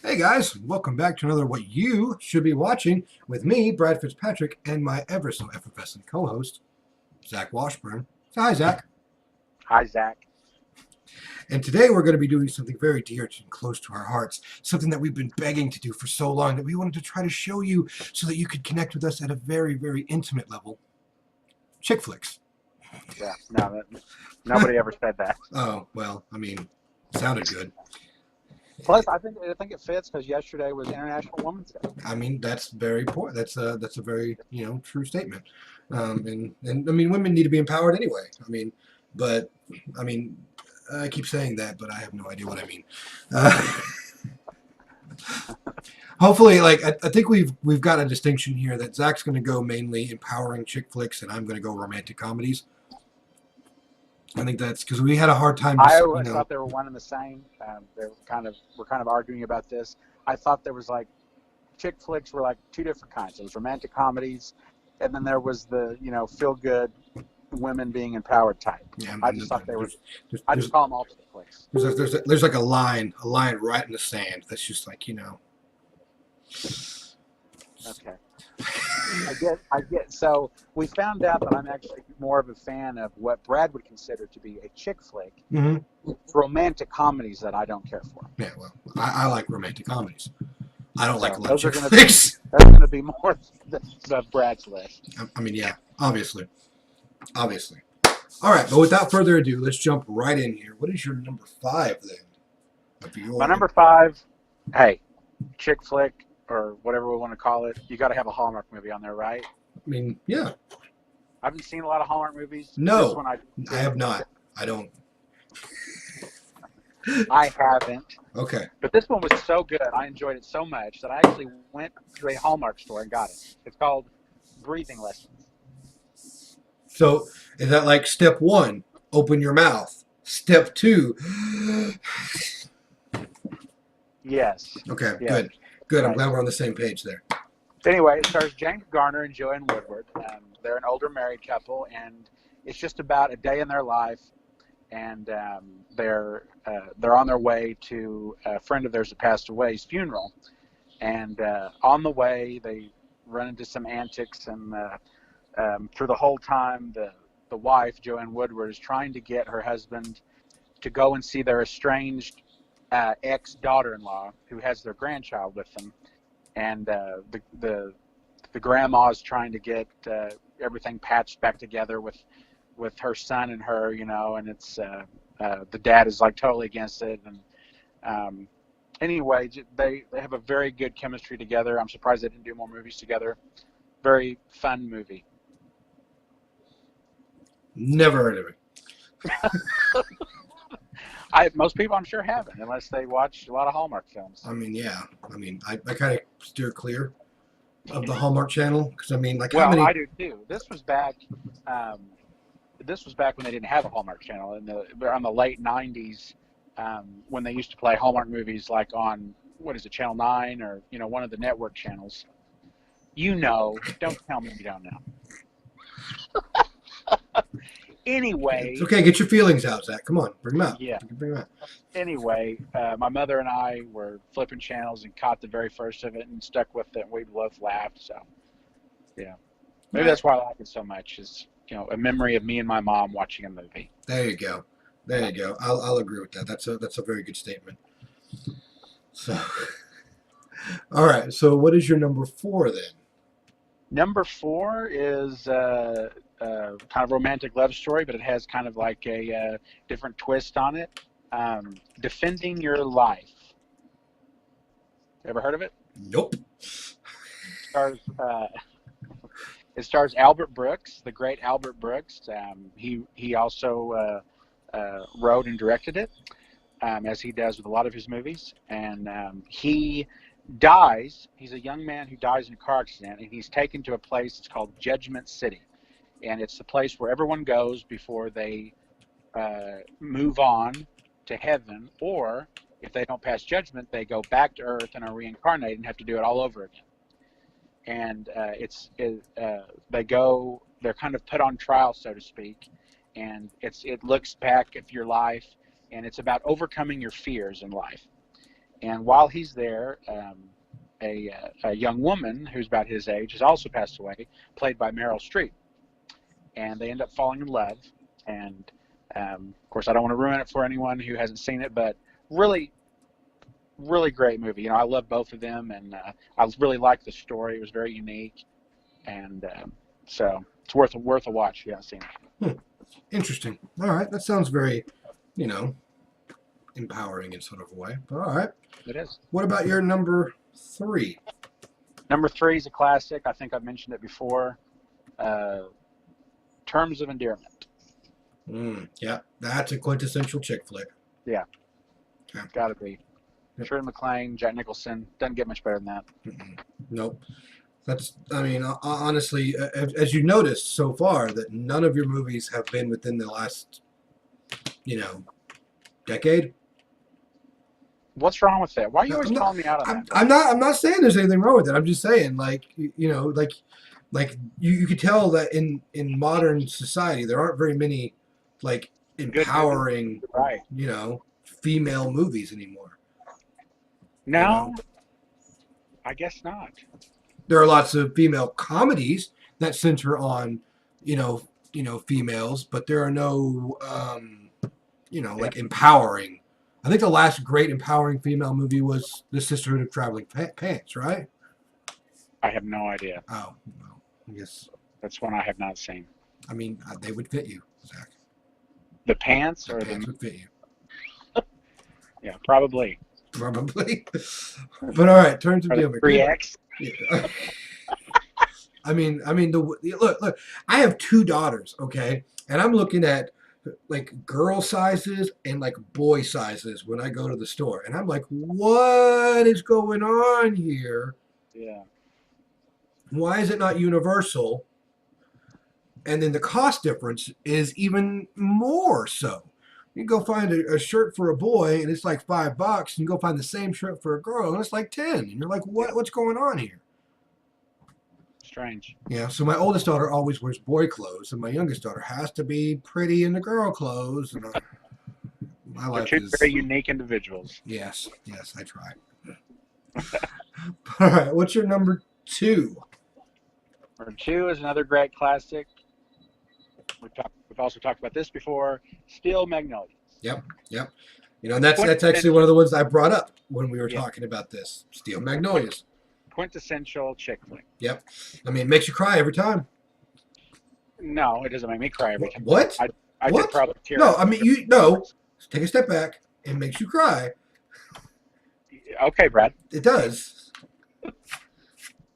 Hey guys, welcome back to another What You Should Be Watching with me, Brad Fitzpatrick, and my ever so effervescent co host, Zach Washburn. So, hi, Zach. Hi, Zach. And today we're going to be doing something very dear and close to our hearts, something that we've been begging to do for so long that we wanted to try to show you so that you could connect with us at a very, very intimate level. Chick flicks. Yeah, no, nobody ever said that. Oh, well, I mean, sounded good. Plus, I think it fits because yesterday was International Women's Day. I mean, that's very poor. That's a very true statement. And I mean, women need to be empowered anyway. But I mean, I keep saying that, but I have no idea what I mean. Uh, Hopefully, I think we've got a distinction here that Zach's going to go mainly empowering chick flicks, and I'm going to go romantic comedies. I think that's because we had a hard time I just always thought they were one and the same. We're kind of arguing about this. I thought there was like chick flicks were like two different kinds. There was romantic comedies, and then there was the feel good women being empowered type. yeah. I just thought they were. There's, I there's, just call them alternate flicks. there's like a line right in the sand that's just like. Okay. I get. So we found out that I'm actually more of a fan of what Brad would consider to be a chick flick. Mm-hmm. It's romantic comedies that I don't care for. Yeah, well, I like romantic comedies. I don't like a lot of Those are chick going to be flicks. that's going to be more the Brad's list. I mean, yeah, obviously. All right, but without further ado, let's jump right in here. What is your number five then? Of My your, number five, hey, chick flick or whatever we want to call it. You got to have a Hallmark movie on there, right? I mean, yeah, I haven't seen a lot of Hallmark movies. This no, one I have not. I don't. I haven't. Okay, But this one was so good. I enjoyed it so much that I actually went to a Hallmark store and got it. It's called Breathing Lessons. so is that like step one? Open your mouth. Step two. Yes. Okay, Yes. good. I'm Right. glad we're on the same page there. Anyway, it stars James Garner and Joanne Woodward. They're an older married couple, and it's just about a day in their life. And they're on their way to a friend of theirs that passed away's funeral. And on the way, they run into some antics, and through the whole time, the wife, Joanne Woodward, is trying to get her husband to go and see their estranged ex-daughter-in-law, who has their grandchild with them, and the grandma is trying to get everything patched back together with her son and her, and it's the dad is like totally against it, and anyway, they have a very good chemistry together. I'm surprised they didn't do more movies together. Very fun movie. Never heard of it. Most people I'm sure haven't unless they watch a lot of Hallmark films. I mean, yeah. I kind of steer clear of the Hallmark Channel because I mean, like, how Well, many? I do too. Um, this was back when they didn't have a Hallmark Channel in around the late '90s, when they used to play Hallmark movies like on what is it, Channel 9 or one of the network channels. Don't tell me you don't know. Anyway, It's okay. Get your feelings out, Zach. Come on, bring them out. yeah. Bring them out. Anyway, my mother and I were flipping channels and caught the very first of it and stuck with it. And we both laughed. So, yeah, maybe that's why I like it so much. Is a memory of me and my mom watching a movie. There you go. There you go. I'll agree with that. That's a very good statement. So, all right. So, what is your number four then? Number four is kind of romantic love story, but it has kind of like a different twist on it. Defending Your Life. Ever heard of it? Nope. Stars, it stars Albert Brooks, the great Albert Brooks. He also wrote and directed it, as he does with a lot of his movies. And he dies. He's a young man who dies in a car accident, and he's taken to a place that's called Judgment City. And it's the place where everyone goes before they move on to heaven, or if they don't pass judgment, they go back to Earth and are reincarnated and have to do it all over again. And they're kind of put on trial, so to speak, and it looks back at your life, and it's about overcoming your fears in life. And while he's there, a young woman who's about his age has also passed away, played by Meryl Streep. And they end up falling in love. And of course, I don't want to ruin it for anyone who hasn't seen it, but really, really great movie. You know, I love both of them, and I really liked the story. It was very unique, and so it's worth a watch if you haven't seen it. Interesting. All right, that sounds very, you know, empowering in sort of a way. But all right. It is. What about your number 3? Number 3 is a classic. I think I've mentioned it before. Terms of Endearment. Yeah, that's a quintessential chick flick. Yeah. Okay. Gotta be. Yep. Shirley MacLaine, Jack Nicholson. Doesn't get much better than that. Nope. That's, I mean, honestly, as you noticed so far, that none of your movies have been within the last, you know, decade. What's wrong with that? Why are you No, always I'm not- calling me out on that? I'm not saying there's anything wrong with it. I'm just saying, like, you know, like you could tell that in modern society there aren't very many like empowering, Right. you know, female movies anymore. No, You know? I guess not. There are lots of female comedies that center on, you know, females, but there are no, you know, like empowering. I think the last great empowering female movie was The Sisterhood of Traveling Pants, right? I have no idea. Oh, well, I guess. That's one I have not seen. I mean, they would fit you, Zach. The pants The or pants the would fit you. yeah, probably. Probably. But all right, Terms of Or the Endearment. 3X. Yeah. I mean, look. I have 2 daughters, okay, and I'm looking at like girl sizes and like boy sizes when I go to the store, and I'm like, what is going on here? Yeah. Why is it not universal? And then the cost difference is even more so. You can go find a shirt for a boy and it's like $5. You can go find the same shirt for a girl and it's like 10. And you're like, what's going on here? Strange. Yeah, so my oldest daughter always wears boy clothes, and my youngest daughter has to be pretty in the girl clothes. And my They're life two is very unique individuals. yes, I try. All right, what's your number 2? Number 2 is another great classic. We've also talked about this before. Steel Magnolias. Yep. You know, and that's actually one of the ones I brought up when we were talking about this. Steel Magnolias. Quintessential chick flick. Yep. I mean, it makes you cry every time. No, it doesn't make me cry every time. What? I What? did probably tear No, up. I mean, take a step back. It makes you cry. Okay, Brad. It does.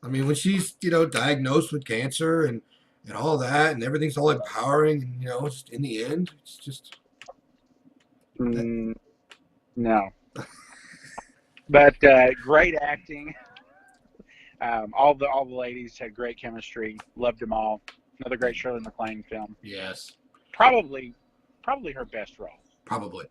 I mean, when she's, you know, diagnosed with cancer and all that, and everything's all empowering, and, you know, just in the end, it's just. No. But great acting. All the ladies had great chemistry. Loved them all. Another great Shirley MacLaine film. Yes. Probably her best role. Probably.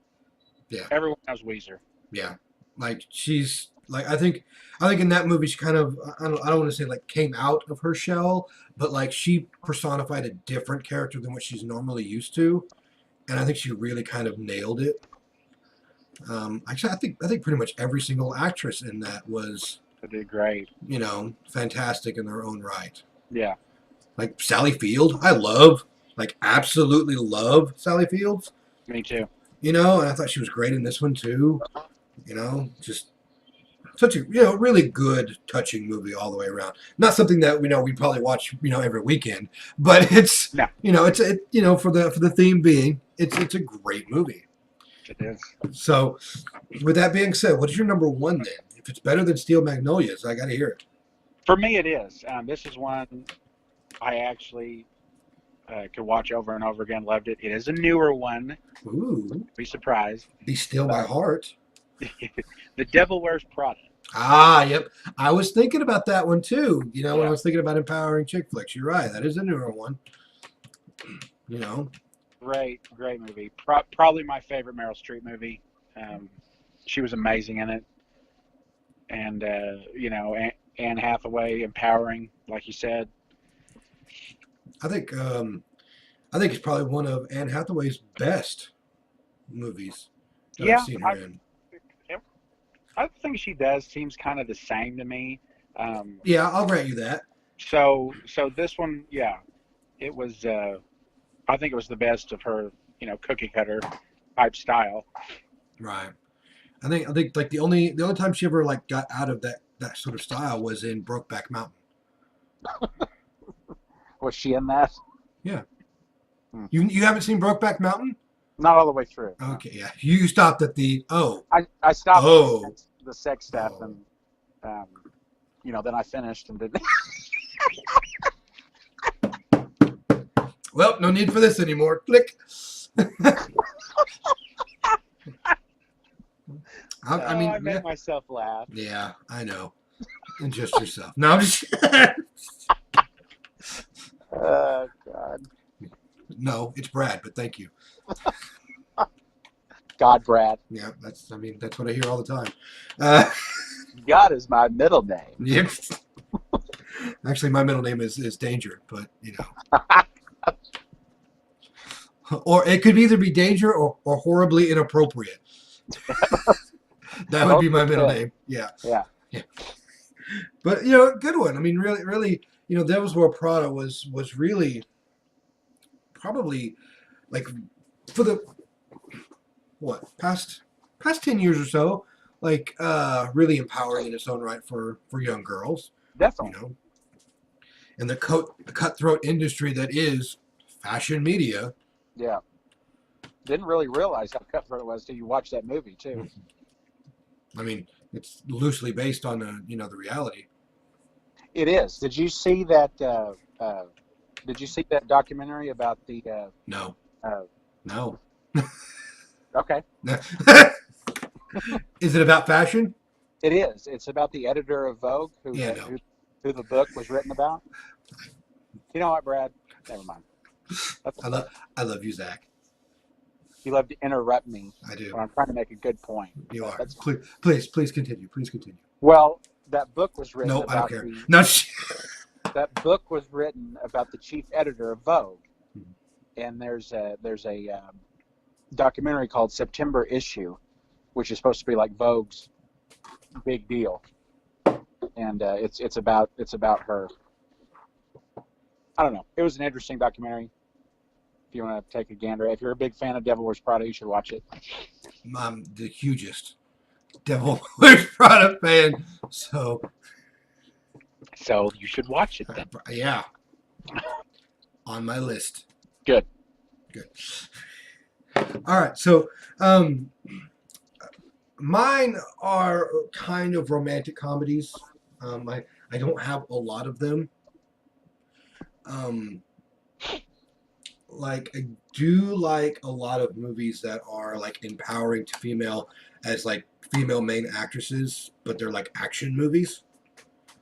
Yeah. Everyone knows Weezer. Yeah. Like she's like I think in that movie she kind of I don't want to say like came out of her shell, but like she personified a different character than what she's normally used to, and I think she really kind of nailed it. Actually, I think pretty much every single actress in that was They did great. you know fantastic in their own right. Yeah. Like Sally Field, absolutely love Sally Fields. Me too. You know, and I thought she was great in this one too. You know, just such a really good, touching movie all the way around. Not something that we'd probably watch every weekend, but it's No. for the theme being it's a great movie. It is. So, with that being said, what is your number 1 then? If it's better than Steel Magnolias, I got to hear it. For me, it is. This is one I actually could watch over and over again. Loved it. It is a newer one. Ooh, Be surprised. Be Still My Heart. The Devil Wears Prada. Ah, yep. I was thinking about that one too. When I Yeah. was thinking about empowering chick flicks, you're right. That is a newer one. Great movie. Probably my favorite Meryl Streep movie. She was amazing in it. And, Anne Hathaway, empowering, like you said. I think it's probably one of Anne Hathaway's best movies that I've seen her in. Everything she does seems kind of the same to me. Um, Yeah, I'll grant you that. so this one, yeah, it was. I think it was the best of her, cookie cutter type style. Right. I think like the only time she ever like got out of that sort of style was in Brokeback Mountain. Was she in that? Yeah. Hmm. You haven't seen Brokeback Mountain? Not all the way through. No. Okay, yeah. You stopped at the I stopped at oh the sex stuff, oh. and um, then I finished and didn't. Well, no need for this anymore. Click. I mean, I made myself laugh. yeah, I know. And just yourself. No, I'm just Oh God, no. It's Brad, but thank you. God, Brad. Yeah, that's what I hear all the time. Uh, God is my middle name. yep. Actually, my middle name is Danger, but or it could either be Danger or horribly inappropriate. That would be my middle name. Yeah. Yeah. Yeah. But good one. I mean, really, Devil's Wear Prada was really probably like for the past 10 years or so, like really empowering in its own right for young girls, Definitely. and the cutthroat industry that is fashion media. Yeah. Didn't really realize how cutthroat it was till you watch that movie too. I mean, it's loosely based on the reality. It is. Did you see that? Did you see that documentary about the? No. Uh, No. okay. Is it about fashion? It is. It's about the editor of Vogue who the book was written about. You know what, Brad? Never mind. I love you, Zach. You love to interrupt me. I do. When I'm trying to make a good point. You are. Please continue. Please continue. Well, that book was written. No, about I don't care. No. That book was written about the chief editor of Vogue, and there's a documentary called September Issue, which is supposed to be like Vogue's big deal, and it's about her. I don't know. It was an interesting documentary. If you want to take a gander, if you're a big fan of Devil Wears Prada, you should watch it. I'm the hugest Devil Wears Prada fan, so you should watch it then. Yeah, on my list. Good. All right, so mine are kind of romantic comedies. I don't have a lot of them. Like I do like a lot of movies that are like empowering to female as like female main actresses, but they're like action movies.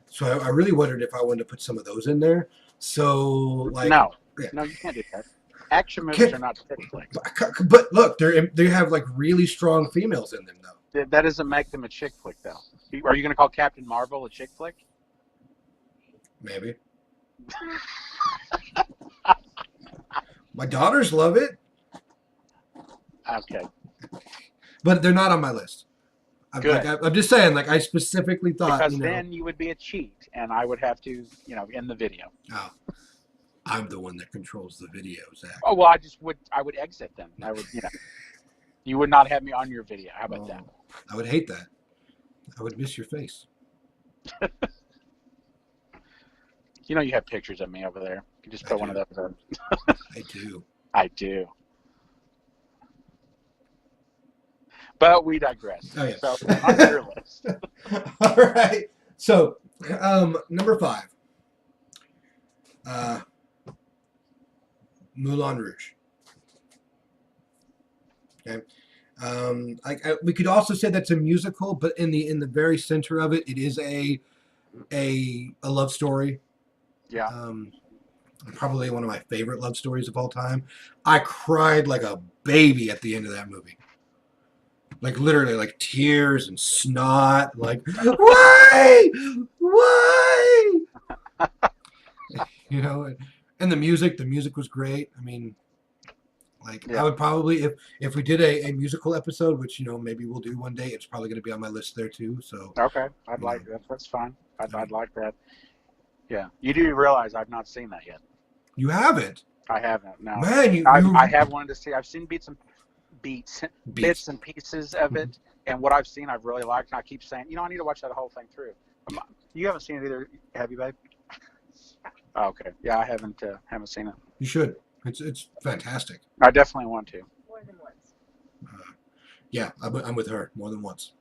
So I really wondered if I wanted to put some of those in there. So like no, yeah. No, you can't do that. Action movies are not chick flicks. But look, they have like really strong females in them though. That doesn't make them a chick flick though. Are you going to call Captain Marvel a chick flick? Maybe. My daughters love it. Okay. But they're not on my list. Good. I'm just saying, like, I specifically thought, because then you would be a cheat, and I would have to, end the video. Oh, I'm the one that controls the video, Zach. Oh well, I would exit then. I would, you would not have me on your video. How about that? I would hate that. I would miss your face. You have pictures of me over there. You just put one of those in. I do. I do. But we digress. Oh, yeah. So on your list. All right. So, number 5. Moulin Rouge. Okay. We could also say that's a musical, but in the very center of it, it is a love story. Yeah. Probably one of my favorite love stories of all time. I cried like a baby at the end of that movie. Like literally, like tears and snot. Like, why? And the music was great. I mean, Like Yeah. I would probably if we did a musical episode, which maybe we'll do one day, it's probably going to be on my list there too. So Okay, I'd you like know, that. That's fine. I'd, um, I'd like that. Yeah, you do realize I've not seen that yet. you haven't, I haven't. No, man. I have wanted to see. I've seen bits Beats. and pieces of it, and what I've seen I've really liked. And I keep saying, I need to watch that whole thing through. You haven't seen it either, have you, babe? Oh, okay. Yeah, I haven't seen it. You should. It's fantastic. I definitely want to. More than once. Yeah, I'm with her more than once.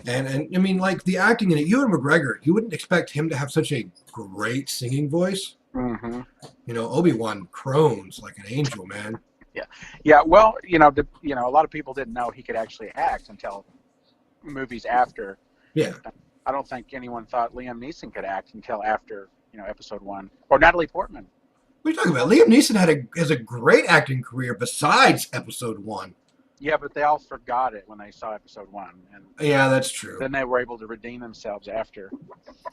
And I mean, like the acting in it, Ewan McGregor, you wouldn't expect him to have such a great singing voice. Mm-hmm. Obi-Wan crones like an angel, man. Yeah. Well, a lot of people didn't know he could actually act until movies after. Yeah. I don't think anyone thought Liam Neeson could act until after, Episode 1, or Natalie Portman. What are you talking about? Liam Neeson has a great acting career besides Episode 1. Yeah, but they all forgot it when they saw Episode 1, and Yeah, that's true. then they were able to redeem themselves after.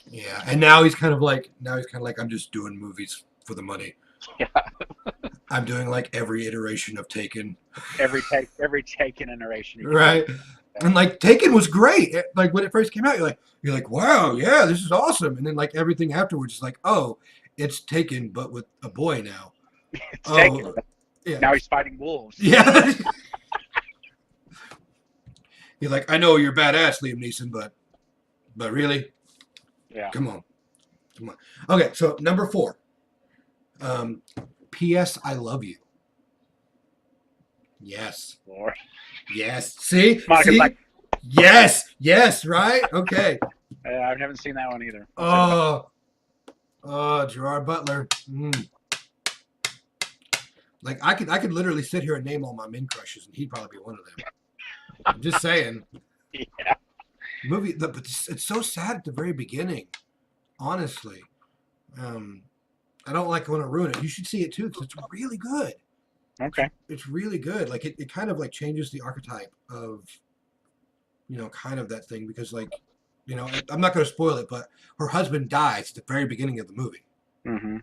Yeah, and now he's kind of like I'm just doing movies for the money. Yeah. I'm doing like every iteration of Taken. Every Taken iteration. Right. And like Taken was great. Like when it first came out, you're like, wow, yeah, this is awesome. And then like everything afterwards is like, oh, it's Taken, but with a boy now. It's Taken. Yeah. Now he's fighting wolves. Yeah. You're like, I know you're badass, Liam Neeson, but really, Yeah. come on. Okay, so number 4. P.S. I love you. Yes. Lord. Yes. See? Monica's See? like, Yes. Right. Okay. I haven't seen that one either. Oh, Gerard Butler. Like I could literally sit here and name all my men crushes, and he'd probably be one of them. I'm just saying. Yeah. But it's so sad at the very beginning. Honestly, I don't like want to ruin it. You should see it too because it's really good. Okay. It's really good. Like it kind of like changes the archetype of, kind of that thing because like, I'm not going to spoil it, but her husband dies at the very beginning of the movie. Mm-hmm.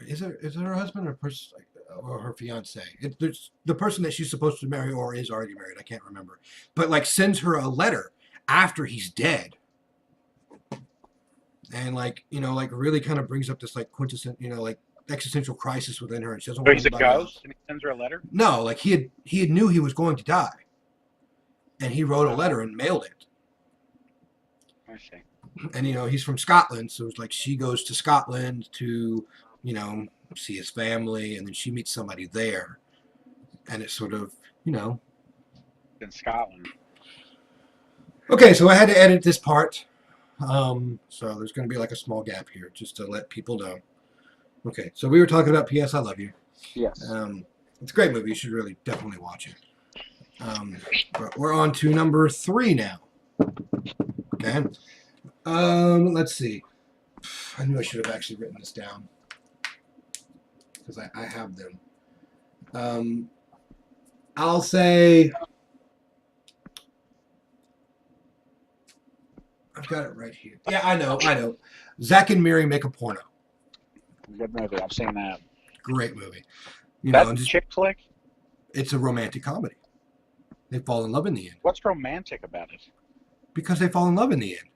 Is it her husband or her fiance? There's the person that she's supposed to marry or is already married. I can't remember, but like sends her a letter after he's dead, and like like really kind of brings up this like quintessential like existential crisis within her, and she doesn't. So he's a ghost, and he sends her a letter. No, like he had knew he was going to die, and he wrote a letter and mailed it. I see. And he's from Scotland, so it's like she goes to Scotland to see his family, and then she meets somebody there, and it's sort of In Scotland. okay. So I had to edit this part, so there's going to be like a small gap here just to let people know. Okay, so we were talking about P.S. I Love You. Yes. It's a great movie. You should really definitely watch it. But we're on to number 3 now. Okay. Let's see. I knew I should have actually written this down because I have them. I'll say I've got it right here. Yeah, I know. Zack and Miri Make a Porno. Good movie. I've seen that. Great movie. That's and a chick flick. it's a romantic comedy. They fall in love in the end What's romantic about it? because they fall in love in the end.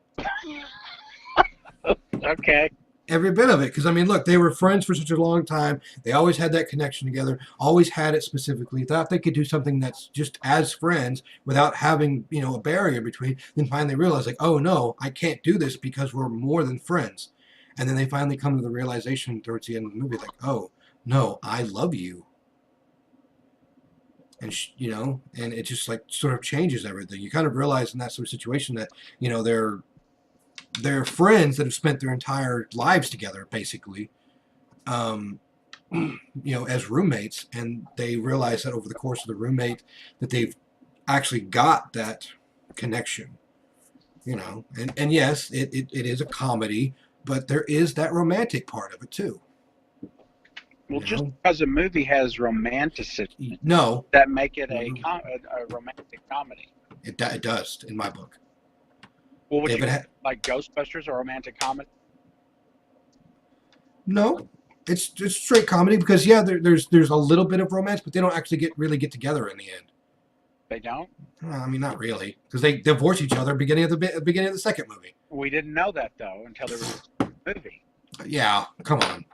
Okay. Every bit of it. Because, I mean, look, they were friends for such a long time. They always had that connection together, always had it specifically. Thought they could do something that's just as friends without having, a barrier between. Then finally realized, like, oh, no, I can't do this because we're more than friends. And then they finally come to the realization towards the end of the movie, like, oh, no, I love you. And, and it just, like, sort of changes everything. You kind of realize in that sort of situation that, they're friends that have spent their entire lives together, basically, as roommates, and they realize that over the course of the roommate that they've actually got that connection, and yes, it is a comedy, but there is that romantic part of it too. Well, just because a movie has romanticism, No, that make it a romantic comedy. it does in my book. Well, would If you it like Ghostbusters a romantic comedy? No, it's just straight comedy because yeah, there's a little bit of romance, but they don't actually really get together in the end. They don't. Well, I mean, not really, because they divorce each other beginning of beginning of the second movie. We didn't know that though until there was this movie. Yeah, come on,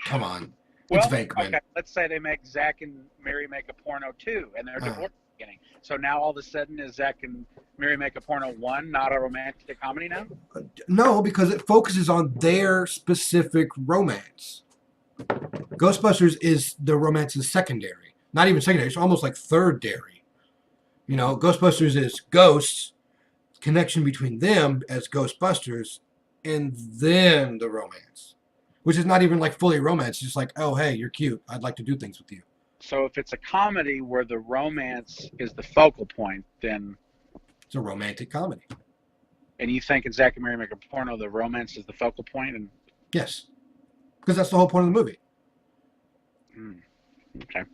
come on. Well, It's Venkman. okay, let's say they make Zach and Mary make a porno 2, and they're divorced at the beginning. So now all of a sudden is Zach and Mary make a porno 1 not a romantic comedy now? No, because it focuses on their specific romance. Ghostbusters is the romance is secondary. Not even secondary, it's almost like third dairy. You know, Ghostbusters is ghosts, connection between them as Ghostbusters, and then the romance. Which is not even like fully romance, just like, oh hey, you're cute. I'd like to do things with you. So if it's a comedy where the romance is the focal point, then It's a romantic comedy. and you think in Zach and Mary make a porno, the romance is the focal point, and Yes. Because that's the whole point of the movie. okay,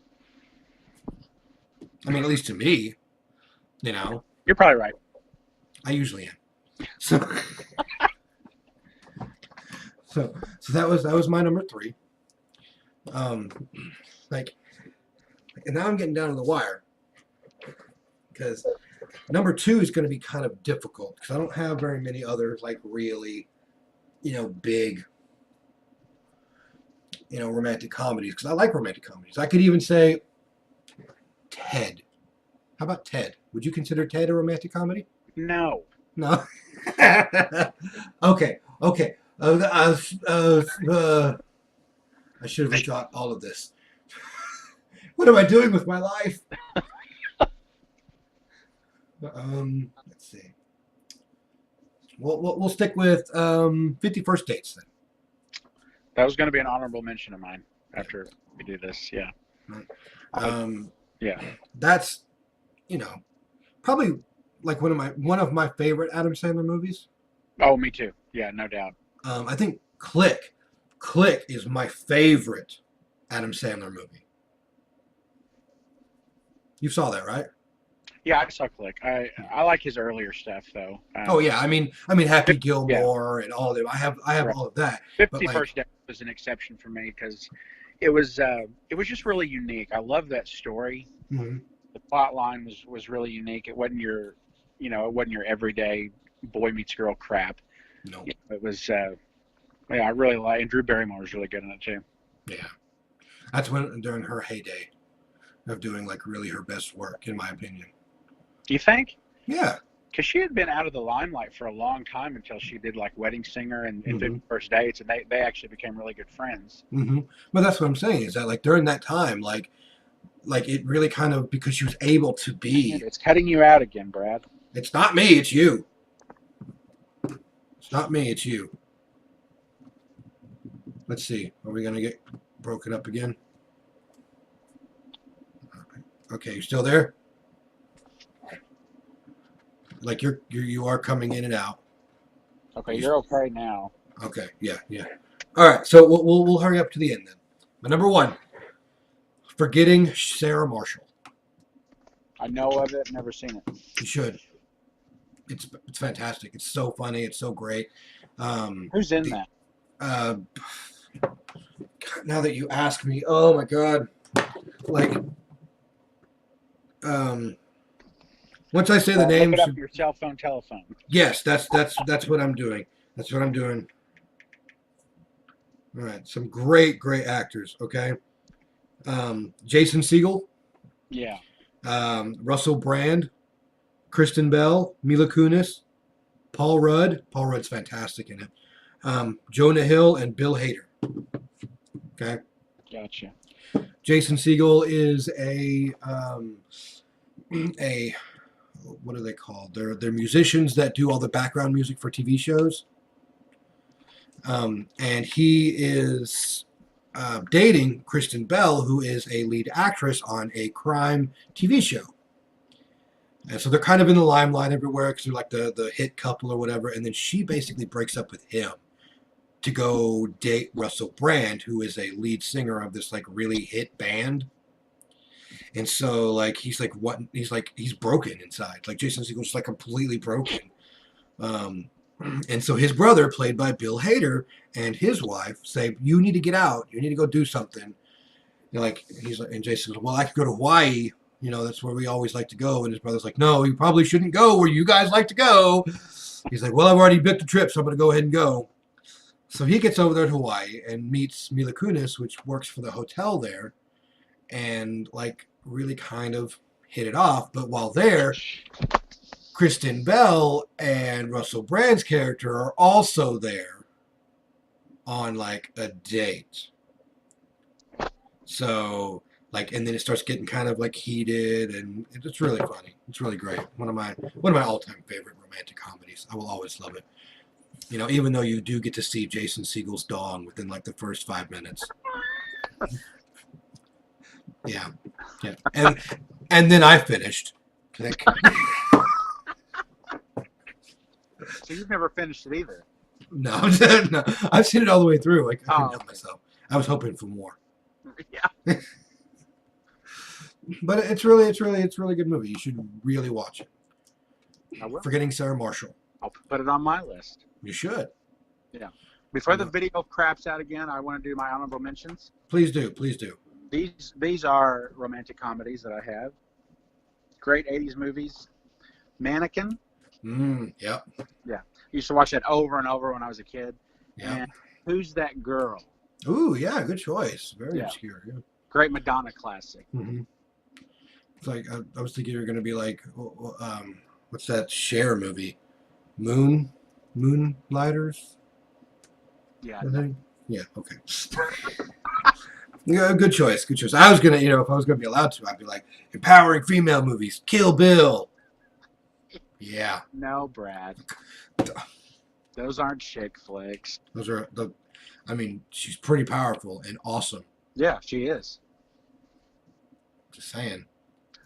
I mean, at least to me, you know, you're probably right. I usually am. So, so that was my number 3. Like, and now I'm getting down to the wire because number 2 is going to be kind of difficult because I don't have very many other like really, big, romantic comedies because I like romantic comedies. I could even say Ted. How about Ted? Would you consider Ted a romantic comedy? No. No. Okay. I should have withdrawn all of this. What am I doing with my life? Let's see. We'll stick with 50 First Dates then. That was going to be an honorable mention of mine after we do this. Yeah. Yeah. That's probably like one of my favorite Adam Sandler movies. Oh, me too. Yeah, no doubt. I think Click is my favorite Adam Sandler movie. You saw that, right? Yeah, I saw Click. I like his earlier stuff though. Oh yeah, I mean Happy Gilmore and all of them. I have Right. all of that. 50 like- First Dates was an exception for me because it was just really unique. I love that story. Mhm. The plot line was really unique. It wasn't your everyday boy meets girl crap. No. It was I really like, and Drew Barrymore was really good in it too. Yeah. That's during her heyday of doing like really her best work, in my opinion. Do you think? Yeah. Because she had been out of the limelight for a long time until she did like Wedding Singer and Mhm. 50 First Dates, and they actually became really good friends. But that's what I'm saying is that like during that time, like it really kind of because she was able to be. It's cutting you out again, Brad. It's not me, it's you. It's not me, it's you. Let's see. Are we gonna get broken up again? Okay, you still there? Like you are coming in and out. Okay, you're okay now. Okay, yeah. All right, so we'll hurry up to the end then. My number 1, Forgetting Sarah Marshall. I know of it, never seen it. You should. It's fantastic. It's so funny. It's so great. Who's in that? Now that you ask me, oh my god, like, once I say the Look names, it up your cell phone, telephone. yes, that's what I'm doing. That's what I'm doing. All right, some great actors. Okay, Jason Segel, Yeah. Russell Brand, Kristen Bell, Mila Kunis, Paul Rudd. Paul Rudd's fantastic in it. Jonah Hill and Bill Hader. Okay. Gotcha. Jason Segel is a what are they called? They're musicians that do all the background music for TV shows. And he is dating Kristen Bell, who is a lead actress on a crime TV show. And so they're kind of in the limelight everywhere because they're like the hit couple or whatever. And then she basically breaks up with him to go date Russell Brand, who is a lead singer of this like really hit band. And so like he's broken inside. Like Jason Segel's like completely broken. And so his brother, played by Bill Hader, and his wife say, "You need to get out. You need to go do something." He's like, and Jason goes, "Well, I could go to Hawaii. That's where we always like to go." And his brother's like, "No, you probably shouldn't go where you guys like to go." He's like, "Well, I've already booked the trip, so I'm going to go ahead and go." So he gets over there to Hawaii and meets Mila Kunis, which works for the hotel there, and really kind of hit it off. But while there, Kristen Bell and Russell Brand's character are also there on a date. So and then it starts getting kind of heated, and it's really funny. It's really great. One of my all-time favorite romantic comedies. I will always love it. Even though you do get to see Jason Segel's dong within the first 5 minutes. Yeah. And then I finished. So you've never finished it either? No, no. I've seen it all the way through. I couldn't help myself. I was hoping for more. Yeah. But it's really good movie. You should really watch it. I will. Forgetting Sarah Marshall. I'll put it on my list. You should. Yeah. Before the video craps out again, I want to do my honorable mentions. Please do. Please do. These are romantic comedies that I have. Great 80s movies. Mannequin. Yep. Yeah. Used to watch that over and over when I was a kid. Yeah. And Who's That Girl? Ooh, yeah, good choice. Very obscure. Yeah. Great Madonna classic. Mm-hmm. It's I was thinking you were going to be what's that Cher movie? Moonlighters? Yeah. Yeah, okay. Yeah, good choice. Good choice. I was going to, if I was going to be allowed to, I'd be empowering female movies. Kill Bill. Yeah. No, Brad. Those aren't chick flicks. Those are she's pretty powerful and awesome. Yeah, she is. Just saying.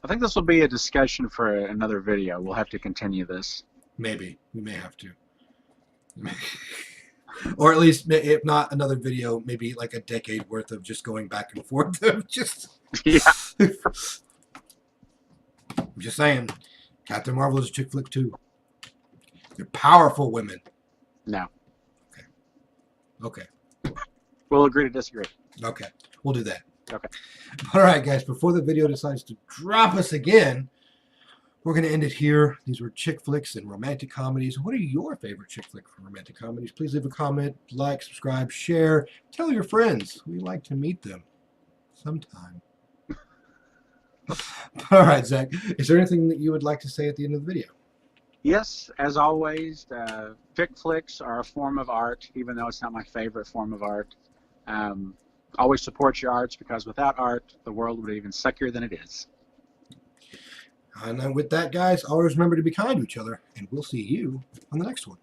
I think this will be a discussion for another video. We'll have to continue this. Maybe. We may have to. Or at least, if not another video, maybe a decade worth of just going back and forth. Yeah. I'm just saying. Captain Marvel is a chick flick too. They're powerful women. No. Okay. We'll agree to disagree. Okay. We'll do that. Okay. All right, guys. Before the video decides to drop us again, we're going to end it here. These were chick flicks and romantic comedies. What are your favorite chick flick and romantic comedies? Please leave a comment, like, subscribe, share. Tell your friends. We'd like to meet them sometime. All right, Zach. Is there anything that you would like to say at the end of the video? Yes, as always, chick flicks are a form of art, even though it's not my favorite form of art. Always support your arts, because without art, the world would be even suckier than it is. And with that, guys, always remember to be kind to each other, and we'll see you on the next one.